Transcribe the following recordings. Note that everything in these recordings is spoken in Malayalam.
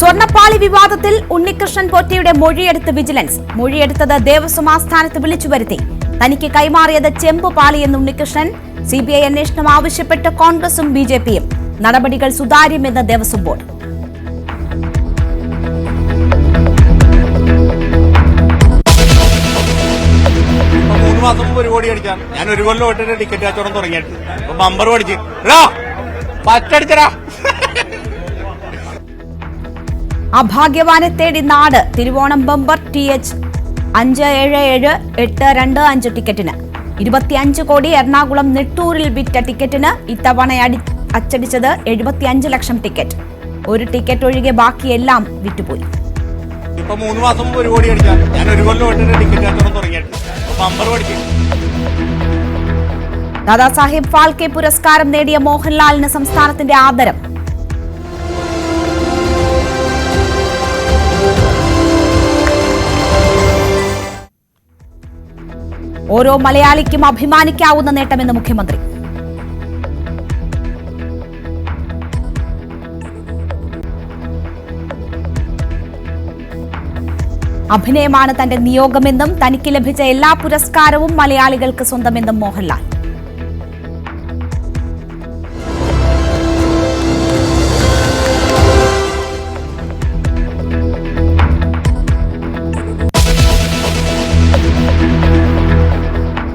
സ്വർണ്ണപ്പാളി വിവാദത്തിൽ ഉണ്ണികൃഷ്ണൻ പോറ്റിയുടെ മൊഴിയെടുത്ത് വിജിലൻസ്. മൊഴിയെടുത്തത് ദേവസ്വം ആസ്ഥാനത്ത് വിളിച്ചു വരുത്തി. തനിക്ക് കൈമാറിയത് ചെമ്പുപാളിയെന്ന് ഉണ്ണികൃഷ്ണൻ. സിബിഐ അന്വേഷണം ആവശ്യപ്പെട്ട് കോൺഗ്രസും ബിജെപിയും. നടപടികൾ സുതാര്യമെന്ന് ദേവസ്വം ബോർഡ്. ഞാൻ ഒരു കൊല്ലം തൊട്ടിട്ട് ടിക്കറ്റ് കച്ചവടം തുടങ്ങിയിട്ട് ബമ്പർ പഠിച്ച് പറ്റടിച്ചടാ. അഭാഗ്യവാനെ തേടി നാട്. തിരുവോണം ബമ്പർ TH 577825 ടിക്കറ്റിന് 25 കോടി. എറണാകുളം നെട്ടൂരിൽ വിറ്റ ടിക്കറ്റിന് ഇത്തവണ അച്ചടിച്ചത് 75 ലക്ഷം ടിക്കറ്റ്. ഒരു ടിക്കറ്റ് ഒഴികെ ബാക്കിയെല്ലാം വിറ്റുപോയി. ഇപ്പൊ 3 മാസം മുമ്പ് 1 കോടി അടിക്കാൻ ഞാൻ ഒരു കൊല്ലം തൊട്ടിട്ട് ടിക്കറ്റ് കച്ചവടം തുടങ്ങിയിട്ട് ബമ്പർ പഠിച്ച്. ദാദാസാഹിബ് ഫാൽക്കെ പുരസ്കാരം നേടിയ മോഹൻലാലിന് സംസ്ഥാനത്തിന്റെ ആദരം. ഓരോ മലയാളിക്കും അഭിമാനിക്കാവുന്ന നേട്ടമെന്ന് മുഖ്യമന്ത്രി. അഭിനയമാണ് തന്റെ നിയോഗമെന്നും തനിക്ക് ലഭിച്ച എല്ലാ പുരസ്കാരവും മലയാളികൾക്ക് സ്വന്തമെന്നും മോഹൻലാൽ.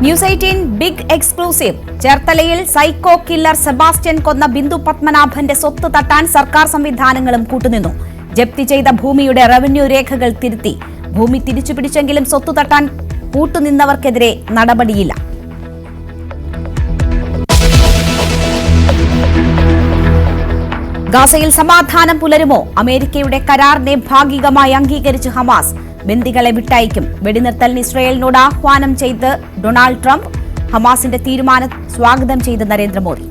News 18 big exclusive. ചേർത്തലയിൽ സൈക്കോ കില്ലർ സെബാസ്റ്റ്യൻ കൊന്ന ബിന്ദു പത്മനാഭന്റെ സ്വത്ത് തട്ടാൻ സർക്കാർ സംവിധാനങ്ങളും കൂട്ടുനിന്നു. ജപ്തി ചെയ്ത ഭൂമിയുടെ റവന്യൂ രേഖകൾ തിരുത്തി. ഭൂമി തിരിച്ചുപിടിച്ചെങ്കിലും സ്വത്ത് തട്ടാൻ കൂട്ടുനിന്നവർക്കെതിരെ നടപടിയില്ല. ഗാസയിൽ സമാധാനം പുലരുമോ? അമേരിക്കയുടെ കരാറിനെ ഭാഗികമായി അംഗീകരിച്ച് ഹമാസ്. ബന്ദികളെ വിട്ടയക്കും. വെടിനിർത്തലിന് ഇസ്രയേലിനോട് ആഹ്വാനം ചെയ്ത് ഡൊണാൾഡ് ട്രംപ്. ഹമാസിന്റെ തീരുമാനം സ്വാഗതം ചെയ്ത് നരേന്ദ്രമോദി.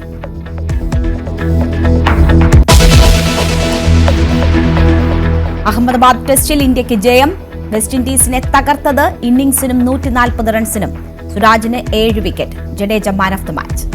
അഹമ്മദാബാദ് ടെസ്റ്റിൽ ഇന്ത്യക്ക് ജയം. വെസ്റ്റ് ഇൻഡീസിനെ തകർത്തത് ഇന്നിംഗ്സിനും 140 റൺസിനും. സുരാജിന് 7 wicket. Jadeja man of the match.